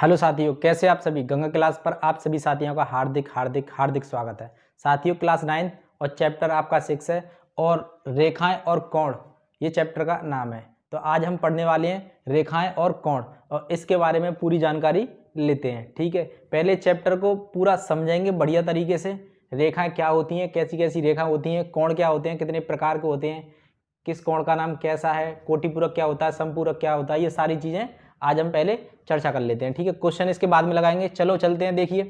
Hello साथियों, कैसे आप सभी। गंगा क्लास पर आप सभी साथियों का हार्दिक हार्दिक हार्दिक स्वागत है। साथियों, क्लास 9 और चैप्टर आपका 6 है और रेखाएं और कोण ये चैप्टर का नाम है। तो आज हम पढ़ने वाले हैं रेखाएं और कोण और इसके बारे में पूरी जानकारी लेते हैं। ठीक है, पहले चैप्टर को पूरा समझेंगे बढ़िया तरीके से। रेखाएं क्या होती हैं, कैसी कैसी रेखा होती हैं, कोण क्या होते हैं, कितने प्रकार के होते हैं, किस कोण का नाम कैसा है, कोटिपूरक क्या होता है, समपूरक क्या होता है, ये सारी चीज़ें आज हम पहले चर्चा कर लेते हैं। ठीक है, क्वेश्चन इसके बाद में लगाएंगे। चलो चलते हैं। देखिए,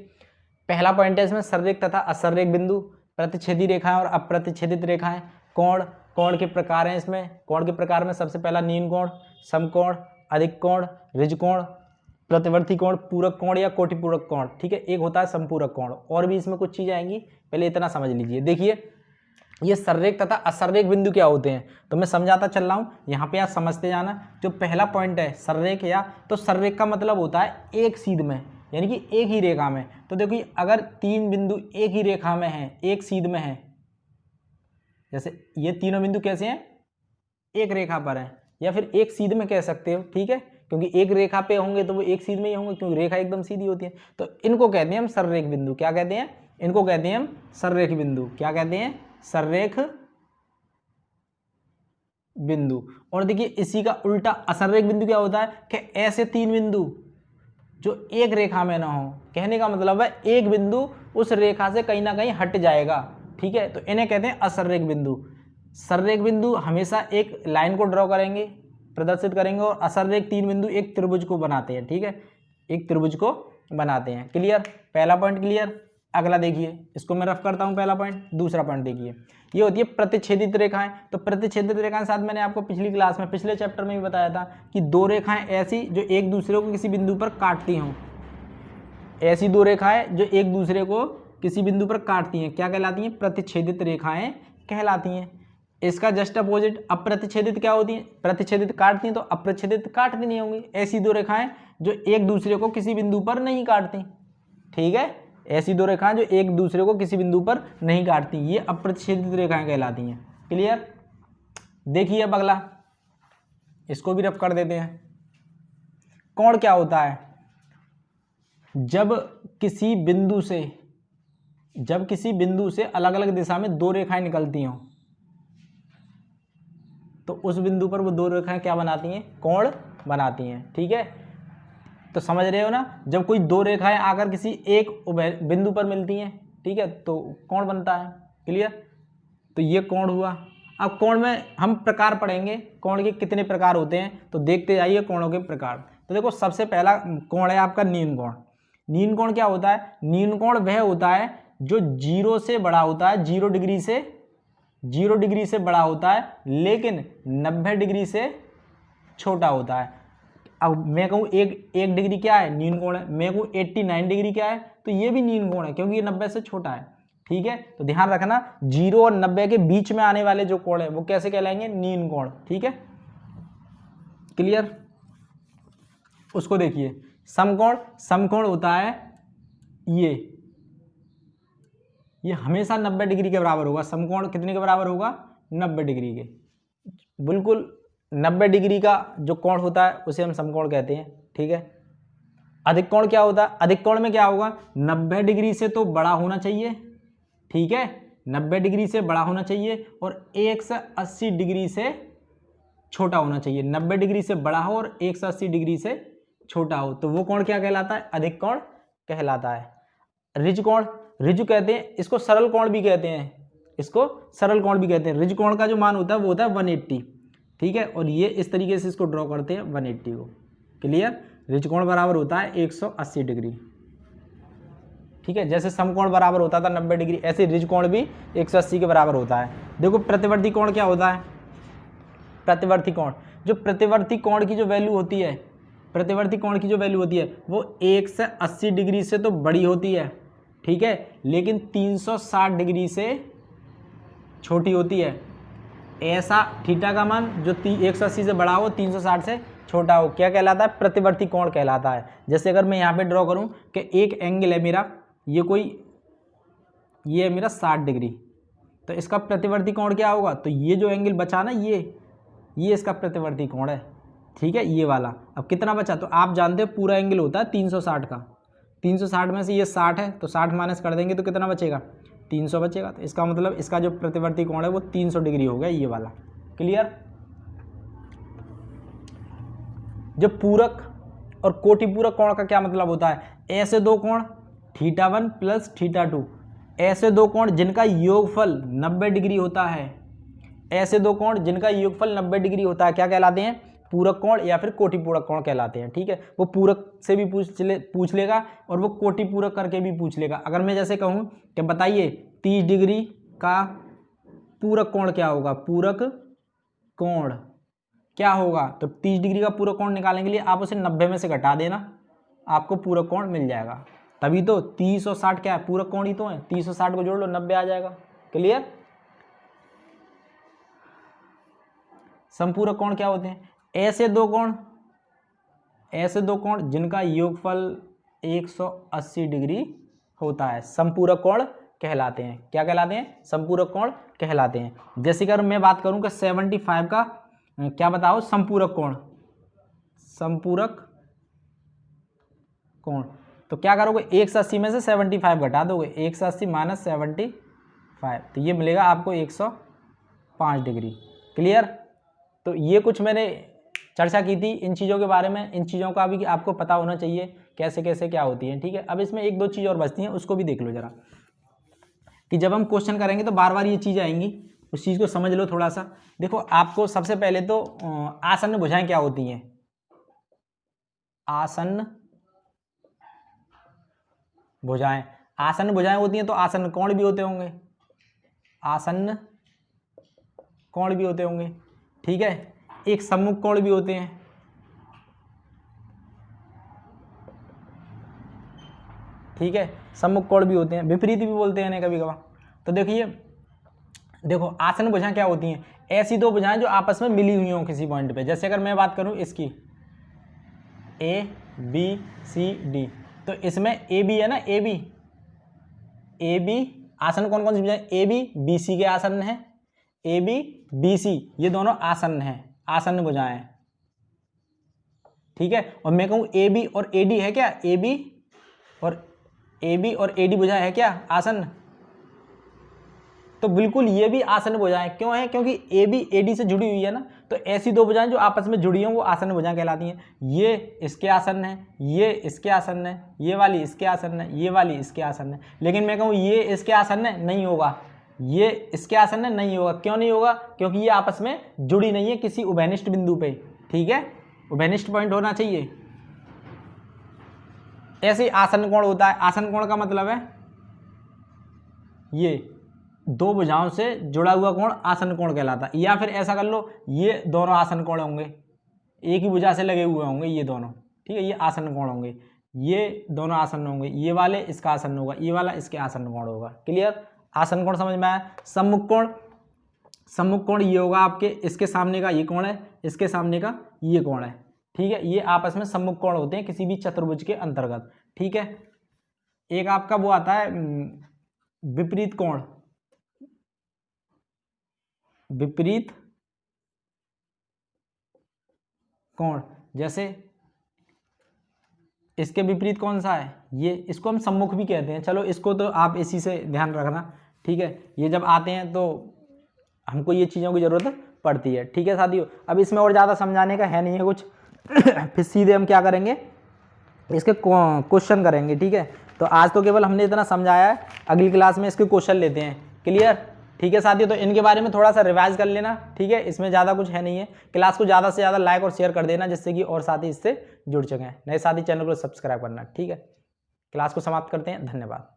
पहला पॉइंट है इसमें सररेख तथा असररेख बिंदु, प्रतिच्छेदी रेखाएं और अप्रतिच्छेदित रेखाएं, कोण। कोण के प्रकार हैं इसमें। कोण के प्रकार में सबसे पहला नीन कोण, समकोण, अधिक कोण, ऋज कोण, प्रतिवर्ती कोण, पूरक कोण या कोटिपूरक कोण। ठीक है, एक होता है संपूरक कोण। और भी इसमें कुछ चीजें आएंगी, पहले इतना समझ लीजिए। देखिए, ये सररेख तथा असररेख बिंदु क्या होते हैं तो मैं समझाता चल रहा हूँ, यहाँ पे आप समझते जाना। जो पहला पॉइंट है सररेख, या तो सररेख का मतलब होता है एक सीध में, यानी कि एक ही रेखा में। तो देखिए, अगर तीन बिंदु एक ही रेखा में हैं, एक सीध में हैं, जैसे ये तीनों बिंदु कैसे हैं, एक रेखा पर हैं, या फिर एक सीध में कह सकते हो। ठीक है, क्योंकि एक रेखा पे होंगे तो वो एक सीध में ही होंगे, क्योंकि रेखा एकदम सीधी होती है। तो इनको कहते हैं हम सररेख बिंदु। क्या कहते हैं इनको? कहते हैं हम सररेख बिंदु। क्या कहते हैं? सररेख बिंदु। और देखिए, इसी का उल्टा असररेख बिंदु क्या होता है कि ऐसे तीन बिंदु जो एक रेखा में ना हो। कहने का मतलब है एक बिंदु उस रेखा से कहीं ना कहीं हट जाएगा। ठीक है, तो इन्हें कहते हैं असररेख बिंदु। सररेख बिंदु हमेशा एक लाइन को ड्रॉ करेंगे, प्रदर्शित करेंगे, और असररेख तीन बिंदु एक त्रिभुज को बनाते हैं। ठीक है, एक त्रिभुज को बनाते हैं। क्लियर? पहला पॉइंट क्लियर। अगला देखिए, इसको मैं रफ करता हूं। पहला पॉइंट। दूसरा पॉइंट देखिए, ये होती है प्रतिच्छेदित रेखाएं। तो प्रतिच्छेदित रेखाएं साथ मैंने आपको पिछली क्लास में, पिछले चैप्टर में भी बताया था कि दो रेखाएं ऐसी जो एक दूसरे को किसी बिंदु पर काटती हों। ऐसी दो रेखाएं जो एक दूसरे को किसी बिंदु पर काटती हैं क्या कहलाती हैं? प्रतिच्छेदित रेखाएं कहलाती हैं। इसका जस्ट अपोजिट अप्रतिच्छेदित क्या होती हैं? प्रतिच्छेदित काटती हैं, तो अप्रतिच्छेदित काटती नहीं होंगी। ऐसी दो रेखाएं जो एक दूसरे को किसी बिंदु पर नहीं काटती। ठीक है, ऐसी दो रेखाएं जो एक दूसरे को किसी बिंदु पर नहीं काटती, ये अप्रतिच्छेदित रेखाएं कहलाती हैं। क्लियर? देखिए अब अगला, इसको भी रफ कर देते हैं। कोण क्या होता है? जब किसी बिंदु से अलग अलग दिशा में दो रेखाएं निकलती हों, तो उस बिंदु पर वो दो रेखाएं क्या बनाती हैं? कोण बनाती हैं। ठीक है, तो समझ रहे हो ना, जब कोई दो रेखाएं आकर किसी एक बिंदु पर मिलती हैं, ठीक है, तो कोण बनता है। क्लियर? तो ये कोण हुआ। अब कोण में हम प्रकार पढ़ेंगे, कोण के कितने प्रकार होते हैं, तो देखते जाइए कोणों के प्रकार। तो देखो, सबसे पहला कोण है आपका नीन कोण। नीन कोण क्या होता है? नीन कोण वह होता है जो 0 से बड़ा होता है, 0 डिग्री से बड़ा होता है, लेकिन 90 डिग्री से छोटा होता है। अब मैं कहूँ एक डिग्री क्या है? नीन कोण है। मैं कहूँ 89 डिग्री क्या है? तो ये भी नीन कोण है, क्योंकि ये 90 से छोटा है। ठीक है, तो ध्यान रखना, 0 और 90 के बीच में आने वाले जो कोण है वो कैसे कहलाएंगे? नीन कोण। ठीक है, क्लियर? उसको देखिए, समकोण। समकोण होता है ये हमेशा 90 डिग्री के बराबर होगा। समकोण कितने के बराबर होगा? 90 डिग्री के। बिल्कुल 90 डिग्री का जो कोण होता है उसे हम समकोण कहते हैं। ठीक है, अधिक कोण क्या होता है? अधिक कोण में क्या होगा? 90 डिग्री से तो बड़ा होना चाहिए। ठीक है, 90 डिग्री से बड़ा होना चाहिए और 180 डिग्री से छोटा होना चाहिए। 90 डिग्री से बड़ा हो और 180 डिग्री से छोटा हो, तो वो कोण क्या कहलाता है? अधिक कोण कहलाता है। ऋज कोण, ऋजु कहते हैं इसको, सरल कोण भी कहते हैं, इसको सरल कोण भी कहते हैं। ऋज कोण का जो मान होता है वो होता है 180। ठीक है, और ये इस तरीके से इसको ड्रॉ करते हैं 180 को। क्लियर? ऋज कोण बराबर होता है 180 डिग्री। ठीक है, जैसे समकोण बराबर होता था 90 डिग्री, ऐसे ऋज कोण भी 180 के बराबर होता है। देखो, प्रतिवर्ती कोण क्या होता है? प्रतिवर्ती कोण, जो प्रतिवर्ती कोण की जो वैल्यू होती है, प्रतिवर्ती कोण की जो वैल्यू होती है वो 180 डिग्री से तो बड़ी होती है। ठीक है, लेकिन 360 डिग्री से छोटी होती है। ऐसा थीटा का मान जो 180 से बड़ा हो, 360 से छोटा हो, क्या कहलाता है? प्रतिवर्ती कोण कहलाता है। जैसे अगर मैं यहाँ पे ड्रॉ करूँ कि एक एंगल है मेरा, ये है मेरा 60 डिग्री, तो इसका प्रतिवर्ती कोण क्या होगा? तो ये जो एंगल बचा ना, ये इसका प्रतिवर्ती कोण है। ठीक है, ये वाला। अब कितना बचा, तो आप जानते हो पूरा एंगल होता है 360 का, 360 में से ये 60 है तो 60 माइनस कर देंगे तो कितना बचेगा, 300 बचेगा। तो इसका मतलब इसका जो प्रतिवर्ती कोण है वो 300 डिग्री हो गया, ये वाला। क्लियर। जो पूरक और कोटिपूरक कोण का क्या मतलब होता है, ऐसे दो कोण θ1 प्लस θ2, ऐसे दो कोण जिनका योगफल 90 डिग्री होता है, ऐसे दो कोण जिनका योगफल 90 डिग्री होता है क्या कहलाते हैं, पूरक कोण या फिर कोटिपूरक कोण कहलाते हैं। ठीक है, वो पूरक से भी पूछ लेगा और वो कोटिपूरक करके भी पूछ लेगा। अगर मैं जैसे कहूँ कि बताइए 30 डिग्री का पूरक कोण क्या होगा, पूरक कोण क्या होगा, तो 30 डिग्री का पूरक कोण निकालने के लिए आप उसे 90 में से घटा देना, आपको पूरक कोण मिल जाएगा। तभी तो 30 और 60 क्या है, पूरक कोण ही तो है, 30 और 60 को जोड़ लो 90 आ जाएगा। क्लियर। समपूरक कोण क्या होते हैं, ऐसे दो कोण जिनका योगफल 180 डिग्री होता है, समपूरक कोण कहलाते हैं। क्या कहलाते हैं, समपूरक कोण कहलाते हैं। जैसे कि अगर मैं बात करूं कि 75 का क्या बताओ, समपूरक कोण, समपूरक कोण, तो क्या करोगे 180 में से 75 घटा दोगे, 180 माइनस 75, तो ये मिलेगा आपको 105 डिग्री। क्लियर। तो ये कुछ मैंने चर्चा की थी इन चीज़ों के बारे में, इन चीज़ों का भी आपको पता होना चाहिए कैसे कैसे क्या होती है। ठीक है, अब इसमें एक दो चीज़ और बचती हैं, उसको भी देख लो जरा, कि जब हम क्वेश्चन करेंगे तो बार बार ये चीज़ आएंगी, उस चीज़ को समझ लो थोड़ा सा। देखो आपको सबसे पहले तो आसन्न भुजाएं क्या होती हैं, आसन्न भुजाएं, आसन्न भुजाएं होती हैं तो आसन्न कोण भी होते होंगे, आसन्न कोण भी होते होंगे। ठीक है, एक सम्मुख कोण भी होते हैं। ठीक है, सम्मुख कोण भी होते हैं, विपरीत भी बोलते हैं इन्हें कभी कभार। तो देखिए, देखो आसन्न भुजाएं क्या होती हैं, ऐसी दो भुजाएं जो आपस में मिली हुई हों किसी पॉइंट पे। जैसे अगर मैं बात करूं इसकी ए बी सी डी, तो इसमें ए बी है ना, ए बी आसन्न कौन कौन सी भुजाएं, ए बी बी सी के आसन्न है, ए बी बी सी ये दोनों आसन्न हैं, आसन्न भुजाएं। ठीक है, और मैं कहूं ए बी और ए डी है क्या, ए बी और ए डी भुजाएं है क्या आसन्न, तो बिल्कुल ये भी आसन्न भुजाएं क्यों है, क्योंकि ए बी ए डी से जुड़ी हुई है ना। तो ऐसी दो भुजाएं जो आपस में जुड़ी हों वो आसन्न भुजाएं कहलाती हैं। ये इसके आसन्न है, ये इसके आसन्न है, ये वाली इसके आसन्न है, ये वाली इसके आसन्न है। लेकिन मैं कहूँ ये इसके आसन्न है, नहीं होगा, ये इसके आसन्न है, नहीं होगा। क्यों नहीं होगा, क्योंकि ये आपस में जुड़ी नहीं है किसी उभयनिष्ठ बिंदु पे। ठीक है, उभयनिष्ठ पॉइंट होना चाहिए। ऐसे ही आसन्न कोण होता है, आसन्न कोण का मतलब है ये दो भुजाओं से जुड़ा हुआ कोण आसन्न कोण कहलाता है। या फिर ऐसा कर लो, ये दोनों आसन्न कोण होंगे, एक ही भुजा से लगे हुए होंगे ये दोनों। ठीक है, ये आसन्न कोण होंगे, ये दोनों आसन्न होंगे, ये वाले इसका आसन्न होगा, ये वाला इसके आसन्न कोण होगा। क्लियर। आसन्न कोण समझ में आया। सम्मुख कोण, सम्मुख कोण ये होगा आपके, इसके सामने का ये कोण है, इसके सामने का ये कोण है। ठीक है, ये आपस में सम्मुख कोण होते हैं किसी भी चतुर्भुज के अंतर्गत। ठीक है, एक आपका वो आता है विपरीत कोण, विपरीत कोण। जैसे इसके विपरीत कौन सा है, ये, इसको हम सम्मुख भी कहते हैं। चलो इसको तो आप इसी से ध्यान रखना। ठीक है, ये जब आते हैं तो हमको ये चीज़ों की ज़रूरत पड़ती है। ठीक है साथियों, अब इसमें और ज़्यादा समझाने का है नहीं है कुछ फिर सीधे हम क्या करेंगे, इसके क्वेश्चन करेंगे। ठीक है, तो आज तो केवल हमने इतना समझाया है, अगली क्लास में इसके क्वेश्चन लेते हैं। क्लियर। ठीक है साथियों, तो इनके बारे में थोड़ा सा रिवाइज कर लेना। ठीक है, इसमें ज़्यादा कुछ है नहीं है। क्लास को ज़्यादा से ज़्यादा लाइक और शेयर कर देना, जिससे कि और साथी इससे जुड़ सकें। नए साथी चैनल को सब्सक्राइब करना। ठीक है, क्लास को समाप्त करते हैं। धन्यवाद।